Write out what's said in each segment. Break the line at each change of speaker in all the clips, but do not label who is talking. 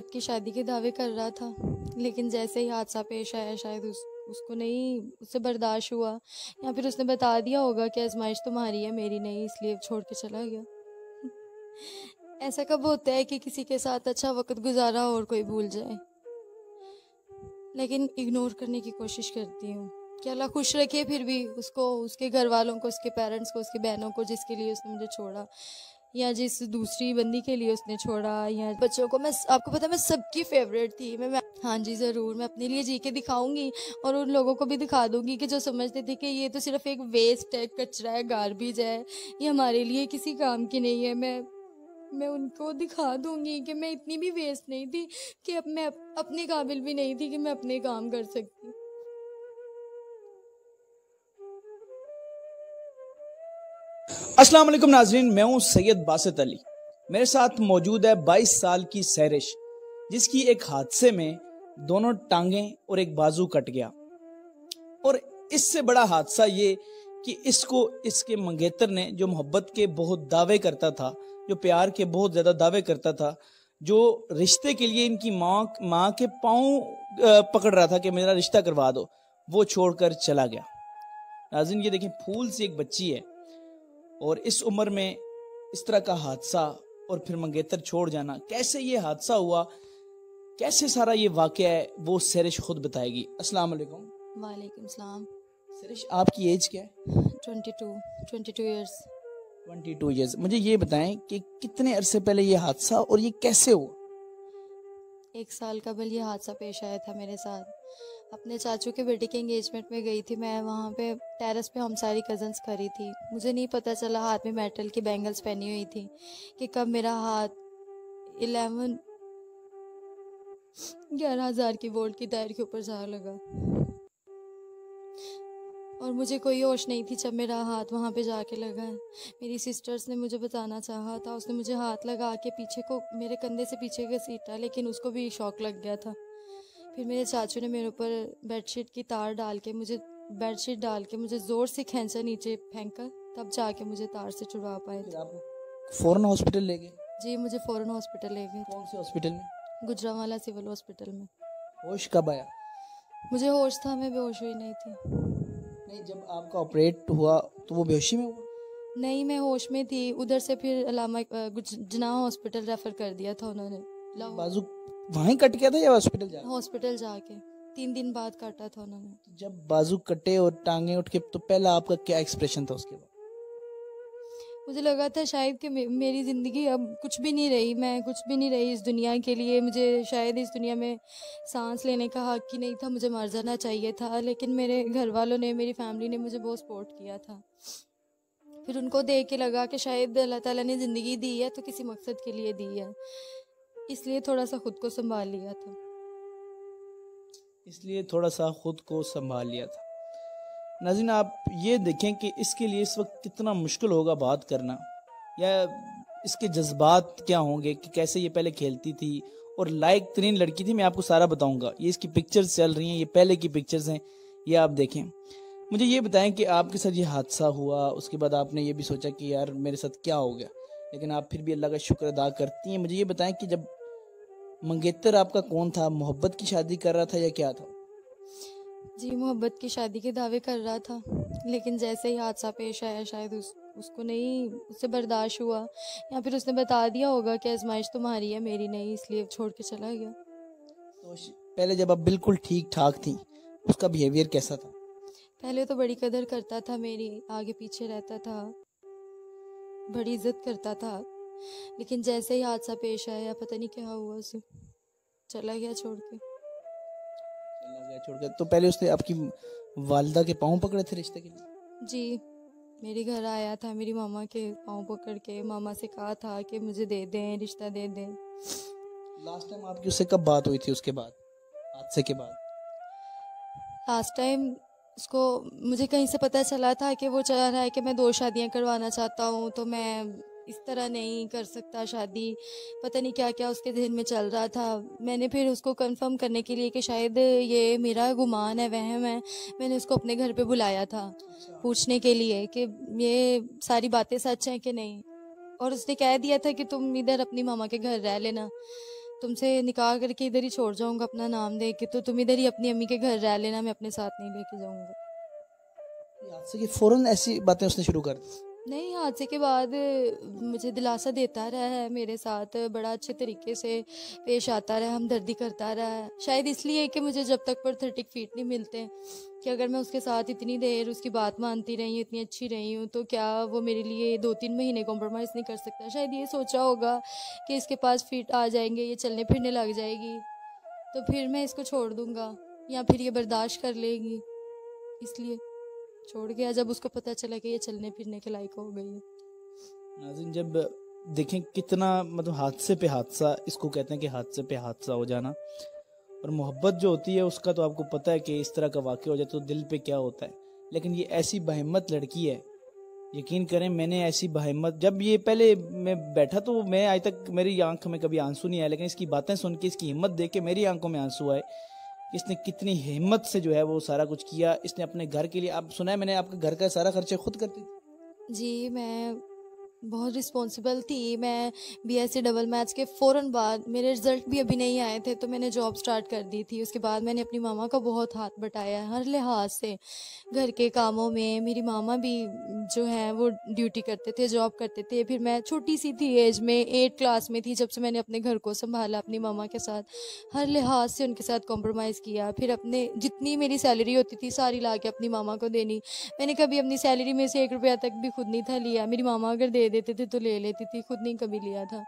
मोहब्बत की शादी के दावे कर रहा था, लेकिन जैसे ही हादसा पेश आया शायद उसको नहीं उससे बर्दाश्त हुआ, या फिर उसने बता दिया होगा कि आजमाइश तुम्हारी है मेरी नहीं, इसलिए छोड़ के चला गया। ऐसा कब होता है कि किसी के साथ अच्छा वक्त गुजारा और कोई भूल जाए, लेकिन इग्नोर करने की कोशिश करती हूँ कि अल्लाह खुश रखे फिर भी उसको, उसके घर वालों को, उसके पेरेंट्स को, उसकी बहनों को, जिसके लिए उसने मुझे छोड़ा, या जिस दूसरी बंदी के लिए उसने छोड़ा, या बच्चों को। मैं आपको पता है मैं सबकी फेवरेट थी। मैं हाँ जी ज़रूर, मैं अपने लिए जी के दिखाऊंगी और उन लोगों को भी दिखा दूंगी कि जो समझते थे कि ये तो सिर्फ एक वेस्ट है, कचरा है, गार्बेज है, ये हमारे लिए किसी काम की नहीं है। मैं उनको दिखा दूंगी कि मैं इतनी भी वेस्ट नहीं थी, कि अब मैं अपने काबिल भी नहीं थी कि मैं अपने काम कर सकती।
अस्सलाम वालेकुम नाजरीन, मैं हूं सैयद बासित अली। मेरे साथ मौजूद है 22 साल की सहरिश, जिसकी एक हादसे में दोनों टांगें और एक बाजू कट गया। और इससे बड़ा हादसा ये कि इसको इसके मंगेतर ने, जो मोहब्बत के बहुत दावे करता था, जो प्यार के बहुत ज्यादा दावे करता था, जो रिश्ते के लिए इनकी माँ के पाँव पकड़ रहा था कि मेरा रिश्ता करवा दो, वो छोड़कर चला गया। नाज़रीन ये देखें, फूल सी एक बच्ची है और इस उम्र में इस तरह का हादसा और फिर मंगेतर छोड़ जाना, कैसे ये हादसा हुआ, कैसे सारा ये वाकया है, वो सहरिश खुद बताएगी। अस्सलाम वालेकुम।
वालेकुम सलाम।
सहरिश, आपकी एज क्या है?
22 ईयर्स।
22 ईयर्स। मुझे ये बताएं कि कितने अरसे पहले ये हादसा और ये कैसे हुआ?
1 साल कबल ये हादसा पेश आया था मेरे साथ। अपने चाचू के बेटे के एंगेजमेंट में गई थी मैं, वहाँ पे टेरेस पे हम सारी कज़न्स खड़ी थी। मुझे नहीं पता चला, हाथ में मेटल की बैंगल्स पहनी हुई थी, कि कब मेरा हाथ 11,000 की वोल्ट की तार के ऊपर जा लगा। और मुझे कोई होश नहीं थी जब मेरा हाथ वहाँ पे जाके लगा है। मेरी सिस्टर्स ने मुझे बताना चाहा था, उसने मुझे हाथ लगा के पीछे को, मेरे कंधे से पीछे घसीटा, लेकिन उसको भी शॉक लग गया था। फिर मेरे चाचू ने मेरे ऊपर बेडशीट की तार डाल के बेडशीट डाल के मुझे ज़ोर से खींचा, नीचे फेंका, तब जाके मुझे तार से छुड़वा पाए थे।
फौरन हॉस्पिटल ले गए?
जी, मुझे फ़ौरन हॉस्पिटल ले गए।
कौन से हॉस्पिटल में?
गुजरांवाला सिविल हॉस्पिटल में।
होश कब आया?
मुझे होश था, मैं बेहोश हुई नहीं थी।
नहीं, जब आपका ऑपरेट हुआ तो वो बेहोशी में हुआ?
नहीं, मैं होश में थी। उधर से फिर अलामा जिन्ना हॉस्पिटल रेफ़र कर दिया था उन्होंने।
बाजू वहीं कट गया था या
हॉस्पिटल जाके 3 दिन बाद काटा था उन्होंने।
जब बाजू कटे और टांगे उठ के, तो पहला आपका क्या एक्सप्रेशन था उसके बाद?
मुझे लगा था शायद कि मेरी ज़िंदगी अब कुछ भी नहीं रही, मैं कुछ भी नहीं रही इस दुनिया के लिए। मुझे शायद इस दुनिया में सांस लेने का हक ही नहीं था, मुझे मर जाना चाहिए था। लेकिन मेरे घर वालों ने, मेरी फैमिली ने मुझे बहुत सपोर्ट किया था। फिर उनको देख के लगा कि शायद अल्लाह ताला ने ज़िंदगी दी है तो किसी मकसद के लिए दी है, इसलिए थोड़ा सा खुद को संभाल लिया था।
नाज़रीन आप ये देखें कि इसके लिए इस वक्त कितना मुश्किल होगा बात करना, या इसके जज्बात क्या होंगे कि कैसे ये पहले खेलती थी और लायक तरीन लड़की थी। मैं आपको सारा बताऊंगा। ये इसकी पिक्चर्स चल रही हैं, ये पहले की पिक्चर्स हैं, ये आप देखें। मुझे ये बताएं कि आपके साथ ये हादसा हुआ, उसके बाद आपने ये भी सोचा कि यार मेरे साथ क्या हो गया, लेकिन आप फिर भी अल्लाह का शुक्र अदा करती हैं। मुझे ये बताएं कि जब मंगेतर आपका कौन था, मोहब्बत की शादी कर रहा था या क्या था?
जी, मोहब्बत की शादी के दावे कर रहा था, लेकिन जैसे ही हादसा पेश आया शायद उसको नहीं उससे बर्दाश्त हुआ, या फिर उसने बता दिया होगा कि आजमाइश तुम्हारी है मेरी नहीं, इसलिए छोड़ के चला गया।
तो पहले जब आप बिल्कुल ठीक ठाक थी, उसका बिहेवियर कैसा था?
पहले तो बड़ी कदर करता था मेरी, आगे पीछे रहता था, बड़ी इज्जत करता था, लेकिन जैसे ही हादसा पेश आया पता नहीं क्या हुआ, उसे चला गया छोड़ के।
तो पहले उसने आपकी वालिदा के पाँव पकड़े थे रिश्ते के लिए?
जी, मेरे घर आया था, मेरी मामा के पाँव पकड़ के मामा से कहा था कि मुझे दे दें, रिश्ता दे दें।
लास्ट टाइम आपकी उससे कब बात हुई थी उसके बाद, हादसे के बाद?
लास्ट टाइम उसको, मुझे कहीं से पता चला था कि वो चाह रहा है कि मैं 2 शादियां करवाना चाहता हूँ, तो मैं इस तरह नहीं कर सकता शादी। पता नहीं क्या क्या उसके जहन में चल रहा था। मैंने फिर उसको कंफर्म करने के लिए कि शायद ये मेरा गुमान है, वहम है, मैंने उसको अपने घर पे बुलाया था पूछने के लिए कि ये सारी बातें सच हैं कि नहीं। और उसने कह दिया था कि तुम इधर अपनी मामा के घर रह लेना। तुमसे निकाह करके इधर ही छोड़ जाऊंगा अपना नाम दे के, तो तुम इधर ही अपनी अम्मी के घर रह लेना, मैं अपने साथ नहीं लेके जाऊंगा।
हादसे की फौरन ऐसी बातें उसने शुरू कर दी?
नहीं, हादसे के बाद मुझे दिलासा देता रहा है, मेरे साथ बड़ा अच्छे तरीके से पेश आता रहा, हमदर्दी करता रहा है। शायद इसलिए कि मुझे जब तक पर 30 फीट नहीं मिलते, कि अगर मैं उसके साथ इतनी देर उसकी बात मानती रही हूँ, इतनी अच्छी रही हूँ, तो क्या वो मेरे लिए 2-3 महीने कॉम्प्रोमाइज़ नहीं कर सकता। शायद ये सोचा होगा कि इसके पास फीट आ जाएंगे, ये चलने फिरने लग जाएगी, तो फिर मैं इसको छोड़ दूँगा, या फिर ये बर्दाश्त कर लेगी, इसलिए छोड़ गया जब उसको पता चला कि ये चलने फिरने के लायक हो गई है।
नाज़रीन, जब देखें कितना मतलब हादसे पे हादसा, इसको कहते हैं कि हादसे पे हादसा हो जाना, और मोहब्बत जो होती है उसका तो आपको पता है कि इस तरह का वाक़या हो जाए तो दिल पे क्या होता है। लेकिन ये ऐसी बहिम्मत लड़की है, यकीन करें मैंने ऐसी बहिम्मत, जब ये पहले मैं बैठा तो मैं आज तक मेरी आंख में कभी आंसू नहीं आया, लेकिन इसकी बातें सुन के, इसकी हिम्मत देख के मेरी आंखों में आंसू आए। इसने कितनी हिम्मत से जो है वो सारा कुछ किया। इसने अपने घर के लिए, आप सुना है मैंने, आपके घर का सारा खर्चा खुद करती थी?
जी, मैं बहुत रिस्पॉन्सिबल थी। मैं बीएससी डबल मैथ्स के फ़ौरन बाद, मेरे रिज़ल्ट भी अभी नहीं आए थे, तो मैंने जॉब स्टार्ट कर दी थी। उसके बाद मैंने अपनी मामा का बहुत हाथ बटाया हर लिहाज से, घर के कामों में। मेरी मामा भी जो है वो ड्यूटी करते थे, जॉब करते थे। फिर मैं छोटी सी थी एज में, 8 क्लास में थी जब से मैंने अपने घर को संभाला अपनी मामा के साथ। हर लिहाज से उनके साथ कॉम्प्रोमाइज़ किया। फिर अपने जितनी मेरी सैलरी होती थी सारी ला के अपनी मामा को देनी। मैंने कभी अपनी सैलरी में से 1 रुपया तक भी खुद नहीं था लिया। मेरी मामा अगर दे देते थे तो ले लेती थी, खुद नहीं कभी लिया था।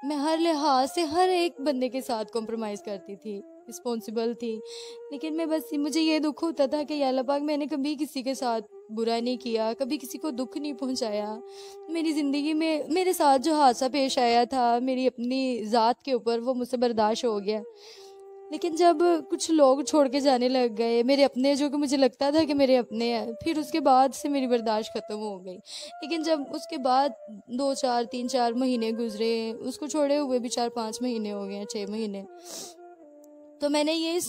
मैं हर लिहाज से हर एक बंदे के साथ कॉम्प्रोमाइज़ करती थी, रिस्पॉन्सिबल थी। लेकिन मैं बस, मुझे ये दुख होता था कि या अल्लाह पाक, मैंने कभी किसी के साथ बुरा नहीं किया, कभी किसी को दुख नहीं पहुंचाया। मेरी ज़िंदगी में मेरे साथ जो हादसा पेश आया था मेरी अपनी ज़ात के ऊपर, वो मुझसे बर्दाश्त हो गया। लेकिन जब कुछ लोग छोड़ के जाने लग गए, मेरे अपने, जो कि मुझे लगता था कि मेरे अपने हैं, फिर उसके बाद से मेरी बर्दाश्त ख़त्म हो गई। लेकिन जब उसके बाद 2-4 3-4 महीने गुजरे, उसको छोड़े हुए भी 4-5 महीने हो गए हैं, 6 महीने, तो मैंने ये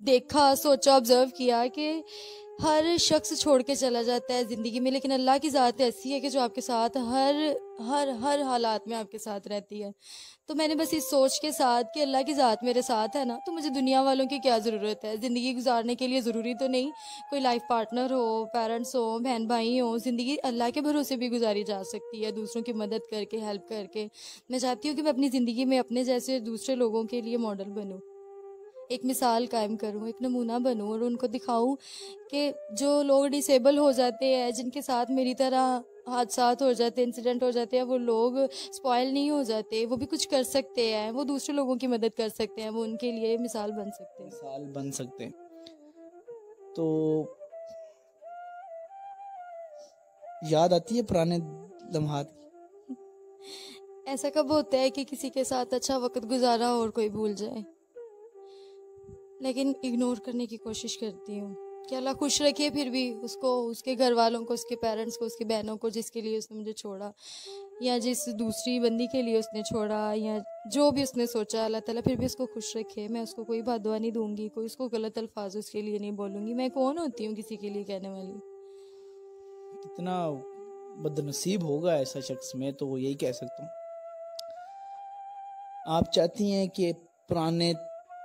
देखा, सोचा, ऑब्ज़र्व किया कि हर शख्स छोड़ के चला जाता है ज़िंदगी में, लेकिन अल्लाह की ज़ात ऐसी है कि जो आपके साथ हर हर हर हालात में आपके साथ रहती है। तो मैंने बस इस सोच के साथ कि अल्लाह की ज़ात मेरे साथ है ना, तो मुझे दुनिया वालों की क्या ज़रूरत है। ज़िंदगी गुजारने के लिए ज़रूरी तो नहीं कोई लाइफ पार्टनर हो, पेरेंट्स हो, बहन भाई हो। ज़िंदगी अल्लाह के भरोसे भी गुजारी जा सकती है, दूसरों की मदद करके, हेल्प करके। मैं चाहती हूँ कि मैं अपनी ज़िंदगी में अपने जैसे दूसरे लोगों के लिए मॉडल बनूँ, एक मिसाल कायम करूँ, एक नमूना बनूँ, और उनको दिखाऊँ कि जो लोग डिसेबल हो जाते हैं, जिनके साथ मेरी तरह हादसात हो जाते हैं, इंसिडेंट हो जाते हैं, वो लोग स्पॉइल नहीं हो जाते, वो भी कुछ कर सकते हैं, वो दूसरे लोगों की मदद कर सकते हैं, वो उनके लिए मिसाल बन सकते हैं।
मिसाल बन सकते हैं। तो याद आती है पुराने लम्हात?
ऐसा कब होता है कि किसी के साथ अच्छा वक्त गुजारा और कोई भूल जाए, लेकिन इग्नोर करने की कोशिश करती हूँ कि अल्लाह खुश रखे फिर भी उसको, उसके घर वालों को, उसके पेरेंट्स को, उसकी बहनों को, जिसके लिए उसने मुझे छोड़ा, या जिस दूसरी बंदी के लिए उसने छोड़ा, या जो भी उसने सोचा, अल्लाह ताला फिर भी उसको खुश रखे। मैं उसको कोई बददुआ नहीं दूंगी, कोई उसको गलत अल्फाज उसके लिए नहीं बोलूँगी। मैं कौन होती हूँ किसी के लिए कहने वाली।
कितना बदनसीब होगा ऐसा शख्स, मैं तो यही कह सकता हूँ। आप चाहती हैं कि पुराने,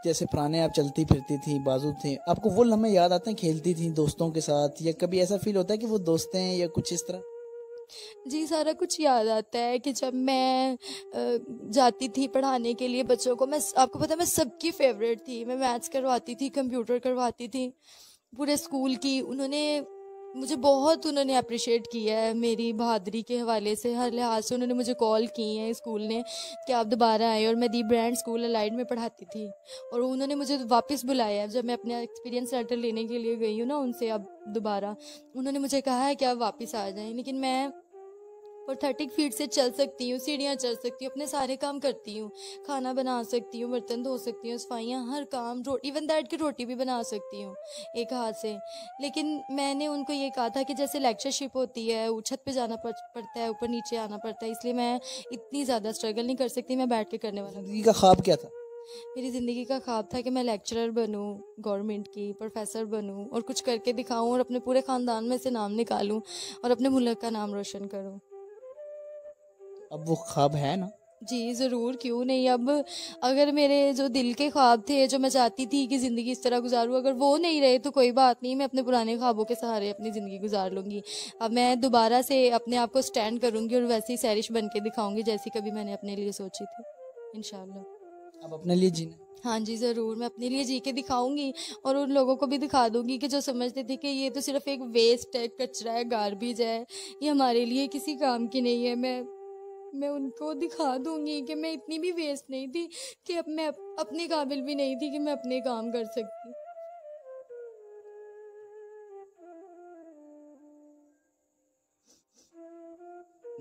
जैसे पुराने आप चलती फिरती थी, बाजू थे, आपको वो लम्हे याद आते हैं खेलती थी दोस्तों के साथ, या कभी ऐसा फील होता है कि वो दोस्त हैं या कुछ इस तरह?
जी, सारा कुछ याद आता है कि जब मैं जाती थी पढ़ाने के लिए बच्चों को, मैं, आपको पता है, मैं सबकी फेवरेट थी। मैं मैथ्स करवाती थी, कंप्यूटर करवाती थी, पूरे स्कूल की। मुझे बहुत उन्होंने अप्रिशिएट किया है मेरी बहादुरी के हवाले से। हर लिहाज से उन्होंने मुझे कॉल की है स्कूल ने कि आप दोबारा आए, और मैं दी ब्रांड स्कूल अलाइड में पढ़ाती थी, और उन्होंने मुझे वापस बुलाया है। जब मैं अपना एक्सपीरियंस लेटर लेने के लिए गई हूँ ना उनसे, अब दोबारा उन्होंने मुझे कहा है कि आप वापस आ जाएं। लेकिन मैं और 30 फीट से चल सकती हूँ, सीढ़ियाँ चढ़ सकती हूँ, अपने सारे काम करती हूँ, खाना बना सकती हूँ, बर्तन धो सकती हूँ, सफाइयाँ, हर काम, इवन दैट की रोटी भी बना सकती हूँ एक हाथ से। लेकिन मैंने उनको ये कहा था कि जैसे लेक्चरशिप होती है, छत पे जाना पड़ता है, ऊपर नीचे आना पड़ता है, इसलिए मैं इतनी ज़्यादा स्ट्रगल नहीं कर सकती, मैं बैठ के करने वाला।
जिंदगी का ख्वाब क्या था?
मेरी ज़िंदगी का ख्वाब था कि मैं लेक्चरर बनूं, गवर्नमेंट की, प्रोफेसर बनूं, और कुछ करके दिखाऊं, और अपने पूरे ख़ानदान में से नाम निकालूं, और अपने मुल्क का नाम रोशन करूं।
अब वो ख्वाब है ना?
जी ज़रूर, क्यों नहीं। अब अगर मेरे जो दिल के ख्वाब थे, जो मैं चाहती थी कि ज़िंदगी इस तरह गुजारूँ, अगर वो नहीं रहे तो कोई बात नहीं, मैं अपने पुराने ख्वाबों के सहारे अपनी ज़िंदगी गुजार लूँगी। अब मैं दोबारा से अपने आप को स्टैंड करूँगी और वैसी ही सैरिश बन के दिखाऊँगी जैसी कभी मैंने अपने लिए सोची थी, इंशाल्लाह।
अब अपने लिए जीना।
हाँ जी, ज़रूर, मैं अपने लिए जी के दिखाऊँगी और उन लोगों को भी दिखा दूँगी कि जो समझते थे कि ये तो सिर्फ़ एक वेस्ट है, कचरा है, गार्बेज है, ये हमारे लिए किसी काम की नहीं है। मैं उनको दिखा दूँगी कि मैं इतनी भी वेस्ट नहीं थी, कि अब मैं अपने काबिल भी नहीं थी कि मैं अपने काम कर सकती।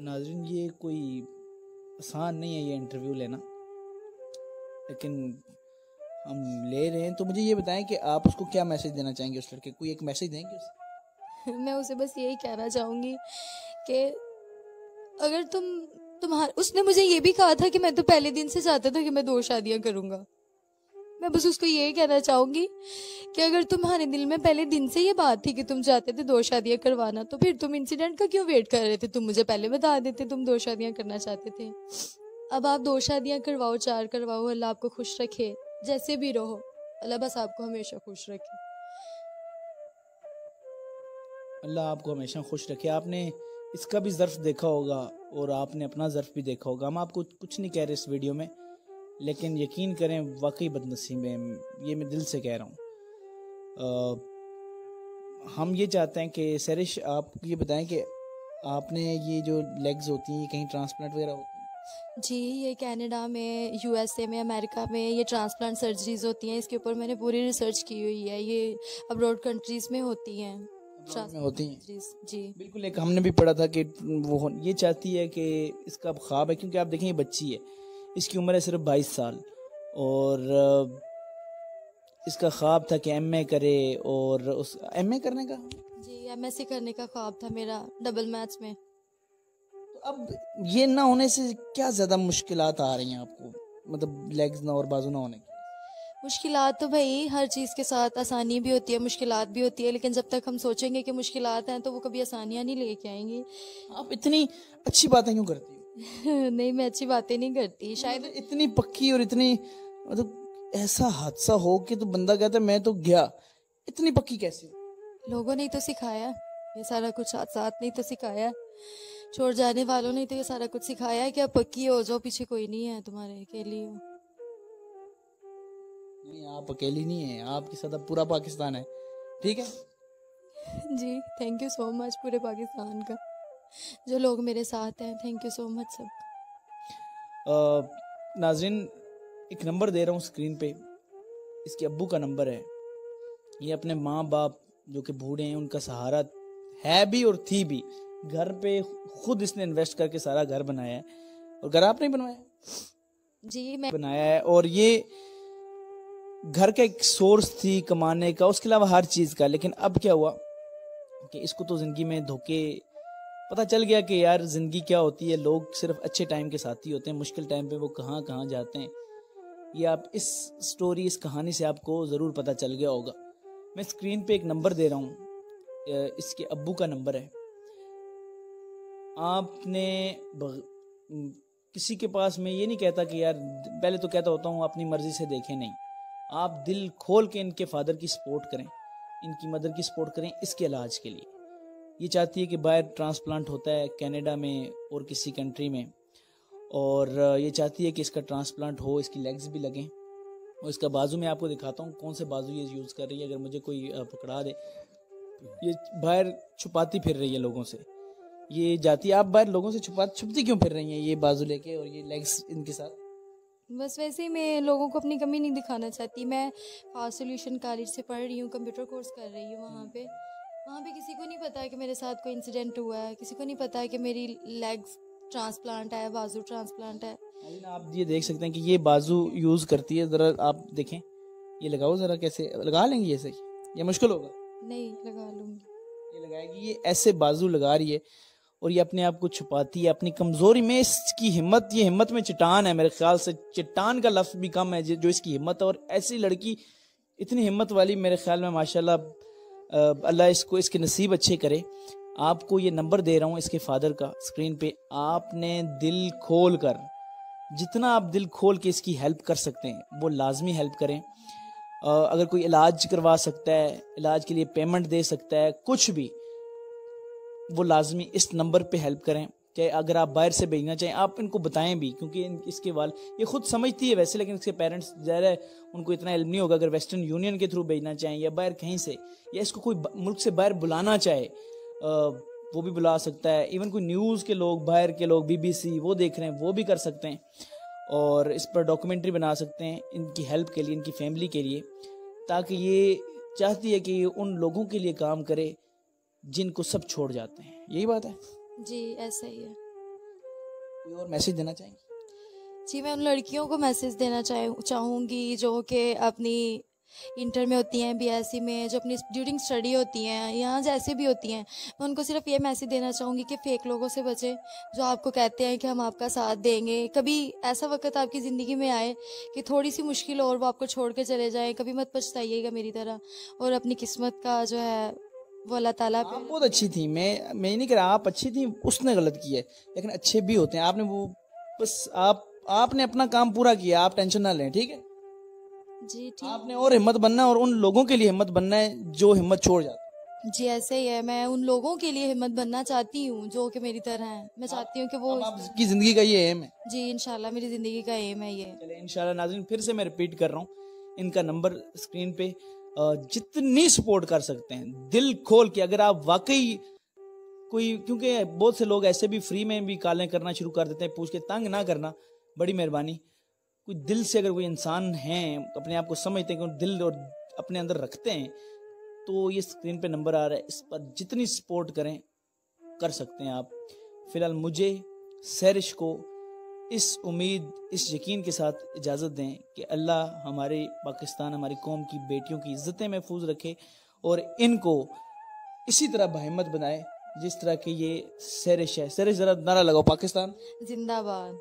नाज़रीन, ये कोई आसान नहीं है ये इंटरव्यू लेना, लेकिन हम ले रहे हैं। तो मुझे ये बताएं कि आप उसको क्या मैसेज देना चाहेंगे, उस लड़के को कोई एक मैसेज देंगे उसे?
मैं उसे बस यही कहना चाहूँगी कि अगर तुम्हारा, उसने मुझे ये भी कहा था कि मैं तो पहले दिन से चाहता था कि मैं 2 शादियाँ करूँगा। मैं बस उसको यही कहना चाहूँगी कि अगर तुम्हारे दिल में पहले दिन से ये बात थी कि तुम चाहते थे 2 शादियाँ करवाना, तो फिर तुम इंसिडेंट का क्यों वेट कर रहे थे? तुम मुझे पहले बता देते तुम 2 शादियाँ करना चाहते थे। अब आप 2 शादियाँ करवाओ, 4 करवाओ, अल्लाह आपको खुश रखे, जैसे भी रहो, अल्लाह बस आपको हमेशा खुश रखे।
अल्लाह आपको हमेशा खुश रखे। आपने इसका भी ज़र्फ़ देखा होगा और आपने अपना ज़र्फ़ भी देखा होगा। हम आपको कुछ नहीं कह रहे इस वीडियो में, लेकिन यकीन करें वाकई बदनसीब है, ये मैं दिल से कह रहा हूँ। हम ये चाहते हैं कि सरिश, आप ये बताएं कि आपने ये जो लेग्स होती हैं, ये कहीं ट्रांसप्लांट वगैरह होती हैं?
जी, ये कनाडा में, यूएसए में, अमेरिका में ये ट्रांसप्लांट सर्जरीज़ होती हैं। इसके ऊपर मैंने पूरी रिसर्च की हुई है। ये अब्रॉड कंट्रीज़ में होती हैं
में होती हैं।
जी
बिल्कुल, एक हमने भी पढ़ा था कि वो ये चाहती है कि इसका ख्वाब है, क्योंकि आप देखें ये बच्ची है, इसकी उम्र है सिर्फ 22 साल और इसका ख्वाब था कि एमए करे, और उस एमए करने का,
जी एमएससी करने का ख्वाब था मेरा डबल मैथ्स में।
तो अब ये ना होने से क्या ज़्यादा मुश्किलात आ रही हैं आपको, मतलब लेग्स ना और बाजू ना होने की?
मुश्किलात तो भाई हर चीज़ के साथ आसानी भी होती है, मुश्किलात भी होती है, लेकिन जब तक हम सोचेंगे कि मुश्किलात हैं तो वो कभी आसानियाँ नहीं लेके आएंगी।
आप इतनी अच्छी बातें क्यों करती हो?
नहीं, मैं अच्छी बातें नहीं करती शायद।
मतलब इतनी पक्की और इतनी, मतलब ऐसा हादसा हो कि तो बंदा कहता है मैं तो गया, इतनी पक्की कैसे?
लोगों ने तो सिखाया, ये सारा कुछ साथ साथ नहीं तो सिखाया, छोड़ जाने वालों ने तो ये सारा कुछ सिखाया है कि आप पक्की हो जाओ, पीछे कोई नहीं है, तुम्हारे अकेली हो।
नहीं, आप अकेली नहीं है, आपके साथ अब पूरा पाकिस्तान है, ठीक है?
जी थैंक यू सो मच पूरे पाकिस्तान का, जो लोग मेरे साथ हैं, थैंक यू सो मच सब।
नाज़रीन, एक नंबर दे रहा हूँ स्क्रीन पे, इसके अब्बू का नंबर है। ये अपने माँ बाप जो कि बूढ़े हैं उनका सहारा है भी और थी भी। घर पे खुद इसने इन्वेस्ट करके सारा घर बनाया है, और घर आपने बनवाया?
जी मैं
बनाया है, और ये घर का एक सोर्स थी कमाने का, उसके अलावा हर चीज़ का। लेकिन अब क्या हुआ कि इसको तो ज़िंदगी में धोखे पता चल गया कि यार ज़िंदगी क्या होती है, लोग सिर्फ अच्छे टाइम के साथी होते हैं, मुश्किल टाइम पे वो कहाँ कहाँ जाते हैं। ये आप इस स्टोरी, इस कहानी से आपको ज़रूर पता चल गया होगा। मैं स्क्रीन पे एक नंबर दे रहा हूँ, इसके अब्बू का नंबर है। आपने किसी के पास, मैं ये नहीं कहता कि यार, पहले तो कहता होता हूँ अपनी मर्जी से देखें, नहीं, आप दिल खोल के इनके फादर की सपोर्ट करें, इनकी मदर की सपोर्ट करें इसके इलाज के लिए। ये चाहती है कि बाहर ट्रांसप्लांट होता है कनाडा में और किसी कंट्री में, और ये चाहती है कि इसका ट्रांसप्लांट हो, इसकी लेग्स भी लगें, और इसका बाजू मैं आपको दिखाता हूँ कौन से बाजू ये यूज़ कर रही है। अगर मुझे कोई पकड़ा दे, ये बाहर छुपाती फिर रही है लोगों से, ये जाती है। आप बाहर लोगों से छुपती क्यों फिर रही हैं ये बाजू लेके और ये लेग्स इनके साथ?
बस वैसे ही मैं लोगों को अपनी कमी नहीं दिखाना चाहती। मैं फास्ट सोल्यूशन कॉलेज से पढ़ रही हूँ, कंप्यूटर कोर्स कर रही हूँ। वहाँ पे किसी को नहीं पता है कि मेरे साथ कोई इंसिडेंट हुआ है, किसी को नहीं पता है कि मेरी लेग्स ट्रांसप्लांट है, बाजू ट्रांसप्लांट है।
आप ये देख सकते हैं कि ये बाजू यूज़ करती है, ज़रा आप देखें, ये लगाओ ज़रा, कैसे लगा लेंगी ये? सही, ये मुश्किल होगा?
नहीं, लगा लूँगी।
ये लगाएगी, ये ऐसे बाजू लगा रही है, और ये अपने आप को छुपाती है अपनी कमजोरी में। इसकी हिम्मत, ये हिम्मत में चट्टान है, मेरे ख्याल से चट्टान का लफ्ज भी कम है जो इसकी हिम्मत है। और ऐसी लड़की इतनी हिम्मत वाली, मेरे ख्याल में माशाल्लाह, अल्लाह इसको इसके नसीब अच्छे करे। आपको ये नंबर दे रहा हूँ इसके फादर का स्क्रीन पे, आपने दिल खोल कर जितना आप दिल खोल के इसकी हेल्प कर सकते हैं वो लाजमी हेल्प करें। अगर कोई इलाज करवा सकता है, इलाज के लिए पेमेंट दे सकता है, कुछ भी, वो लाजमी इस नंबर पे हेल्प करें। चाहे अगर आप बाहर से भेजना चाहें, आप इनको बताएं भी, क्योंकि इसके वाल ये खुद समझती है वैसे, लेकिन इसके पेरेंट्स ज़्यादा उनको इतना इल्म नहीं होगा। अगर वेस्टर्न यूनियन के थ्रू भेजना चाहें या बाहर कहीं से, या इसको कोई मुल्क से बाहर बुलाना चाहे वो भी बुला सकता है। इवन कोई न्यूज़ के लोग, बाहर के लोग, BBC वो देख रहे हैं, वो भी कर सकते हैं और इस पर डॉक्यूमेंट्री बना सकते हैं इनकी हेल्प के लिए, इनकी फैमिली के लिए, ताकि ये चाहती है कि उन लोगों के लिए काम करे जिनको सब छोड़ जाते हैं। यही बात है
जी, ऐसा ही है।
कोई और मैसेज देना चाहेंगे?
जी, मैं उन लड़कियों को मैसेज देना चाहूँगी जो कि अपनी इंटर में होती हैं, BSc में, जो अपनी ड्यूरिंग स्टडी होती हैं, यहाँ जैसे भी होती हैं। मैं उनको सिर्फ ये मैसेज देना चाहूँगी कि फेक लोगों से बचें, जो आपको कहते हैं कि हम आपका साथ देंगे। कभी ऐसा वक्त आपकी ज़िंदगी में आए कि थोड़ी सी मुश्किल हो और वो आपको छोड़ के चले जाएं, कभी मत पछताइएगा मेरी तरह, और अपनी किस्मत का जो है वो अल्लाह ताला पे।
आप बहुत अच्छी थी, मैं नहीं कह रहा आप अच्छी थी, उसने गलत किया है, लेकिन अच्छे भी होते हैं। आपने वो बस आपने अपना काम पूरा किया, आप टेंशन ना लें, ठीक है
जी? ठीक।
आपने और हिम्मत बनना है और उन लोगों के लिए हिम्मत बनना है जो हिम्मत छोड़ जाते हैं।
जी, ऐसे ही है। मैं उन लोगों के लिए हिम्मत बनना चाहती हूँ जो कि मेरी तरह हैं। मैं चाहती हूँ कि वो
आपकी जिंदगी का ये एम है।
जी, इंशाल्लाह मेरी ज़िंदगी का एम है ये।
चले इंशाल्लाह। नाज़रीन, फिर से मैं रिपीट कर रहा हूँ, इनका नंबर स्क्रीन पे, जितनी सपोर्ट कर सकते हैं दिल खोल के, अगर आप वाकई कोई, क्योंकि बहुत से लोग ऐसे भी फ्री में भी कॉलें करना शुरू कर देते हैं, पूछ के, तंग ना करना, बड़ी मेहरबानी। कोई दिल से अगर कोई इंसान है, अपने आप को समझते हैं कि दिल और अपने अंदर रखते हैं, तो ये स्क्रीन पे नंबर आ रहा है, इस पर जितनी सपोर्ट करें कर सकते हैं आप। फिलहाल मुझे, सैरिश को इस उम्मीद, इस यकीन के साथ इजाज़त दें कि अल्लाह हमारे पाकिस्तान, हमारी कौम की बेटियों की इज़्ज़तें महफूज रखे और इनको इसी तरह बहिम्मत बनाए जिस तरह की ये सैरिश है। सैरिश, ज़रा नारा लगाओ, पाकिस्तान
जिंदाबाद।